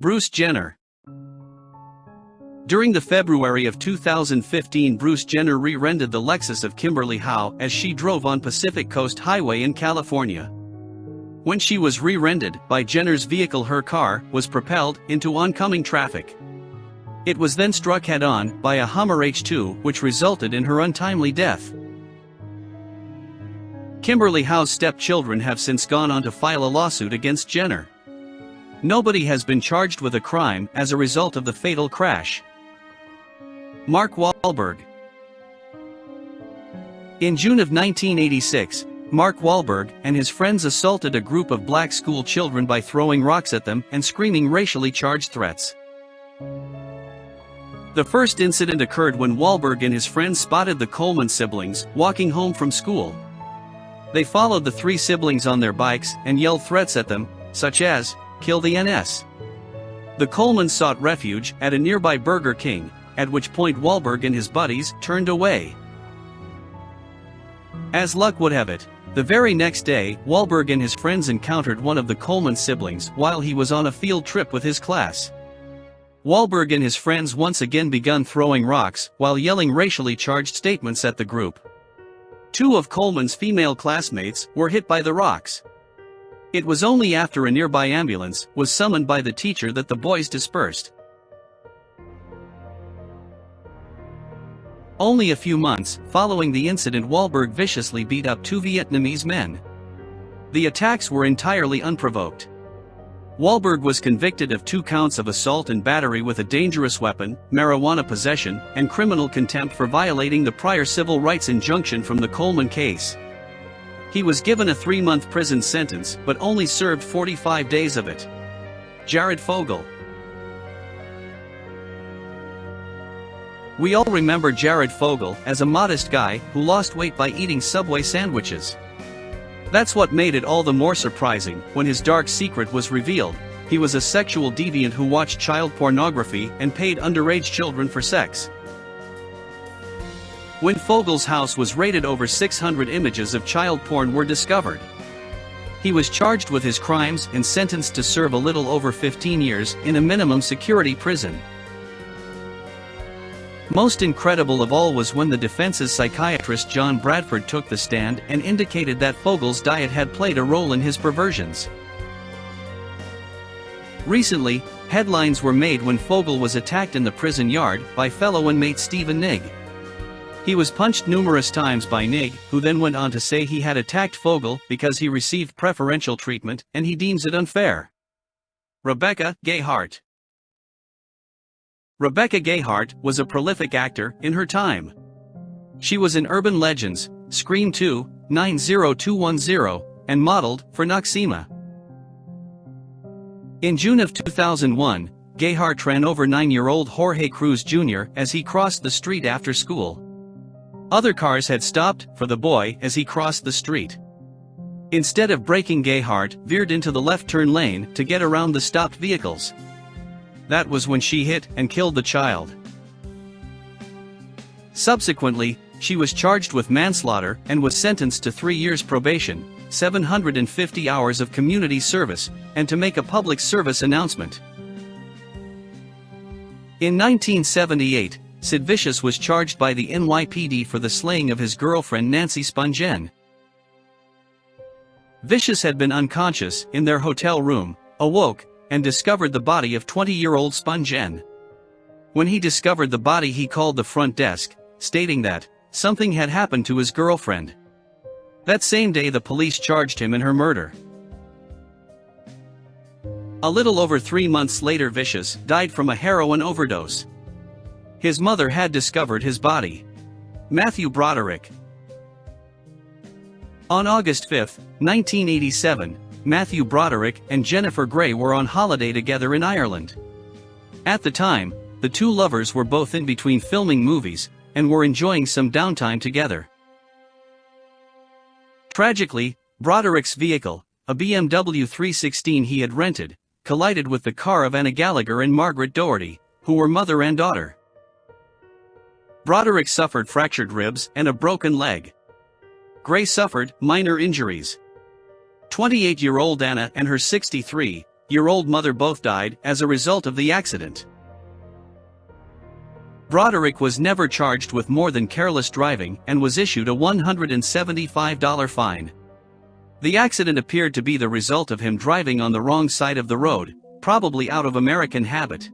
Bruce Jenner. During the February of 2015, Bruce Jenner rear-ended the Lexus of Kimberly Howe as she drove on Pacific Coast Highway in California. When she was rear-ended by Jenner's vehicle, her car was propelled into oncoming traffic. It was then struck head-on by a Hummer H2, which resulted in her untimely death. Kimberly Howe's stepchildren have since gone on to file a lawsuit against Jenner. Nobody has been charged with a crime as a result of the fatal crash. Mark Wahlberg. In June of 1986, Mark Wahlberg and his friends assaulted a group of black school children by throwing rocks at them and screaming racially charged threats. The first incident occurred when Wahlberg and his friends spotted the Coleman siblings walking home from school. They followed the three siblings on their bikes and yelled threats at them, such as, "Kill the NS." The Colemans sought refuge at a nearby Burger King, at which point Wahlberg and his buddies turned away. As luck would have it, the very next day, Wahlberg and his friends encountered one of the Coleman siblings while he was on a field trip with his class. Wahlberg and his friends once again begun throwing rocks while yelling racially charged statements at the group. Two of Coleman's female classmates were hit by the rocks. It was only after a nearby ambulance was summoned by the teacher that the boys dispersed. Only a few months following the incident, Wahlberg viciously beat up two Vietnamese men. The attacks were entirely unprovoked. Wahlberg was convicted of 2 counts of assault and battery with a dangerous weapon, marijuana possession, and criminal contempt for violating the prior civil rights injunction from the Coleman case. He was given a 3-month prison sentence but only served 45 days of it. Jared Fogle. We all remember Jared Fogle as a modest guy who lost weight by eating Subway sandwiches. That's what made it all the more surprising when his dark secret was revealed. He was a sexual deviant who watched child pornography and paid underage children for sex. When Fogle's house was raided, over 600 images of child porn were discovered. He was charged with his crimes and sentenced to serve a little over 15 years in a minimum security prison. Most incredible of all was when the defense's psychiatrist John Bradford took the stand and indicated that Fogle's diet had played a role in his perversions. Recently, headlines were made when Fogle was attacked in the prison yard by fellow inmate Stephen Nigg. He was punched numerous times by Nigg, who then went on to say he had attacked Fogle because he received preferential treatment and he deems it unfair. Rebecca Gayheart. Rebecca Gayheart was a prolific actor in her time. She was in Urban Legends, Scream 2, 90210, and modeled for Noxzema. In June of 2001, Gayheart ran over 9-year-old Jorge Cruz Jr. as he crossed the street after school. Other cars had stopped for the boy as he crossed the street. Instead of braking, Gayheart veered into the left turn lane to get around the stopped vehicles. That was when she hit and killed the child. Subsequently, she was charged with manslaughter and was sentenced to 3 years probation, 750 hours of community service, and to make a public service announcement. In 1978, Sid Vicious was charged by the NYPD for the slaying of his girlfriend Nancy Spungen. Vicious had been unconscious in their hotel room, awoke, and discovered the body of 20-year-old Spungen. When he discovered the body, he called the front desk, stating that something had happened to his girlfriend. That same day, the police charged him in her murder. A little over 3 months later, Vicious died from a heroin overdose. His mother had discovered his body. Matthew Broderick. On August 5, 1987, Matthew Broderick and Jennifer Grey were on holiday together in Ireland. At the time, the two lovers were both in between filming movies and were enjoying some downtime together. Tragically, Broderick's vehicle, a BMW 316 he had rented, collided with the car of Anna Gallagher and Margaret Doherty, who were mother and daughter. Broderick suffered fractured ribs and a broken leg. Grey suffered minor injuries. 28-year-old Anna and her 63, Your old mother both died as a result of the accident. Broderick was never charged with more than careless driving and was issued a $175 fine. The accident appeared to be the result of him driving on the wrong side of the road, probably out of American habit.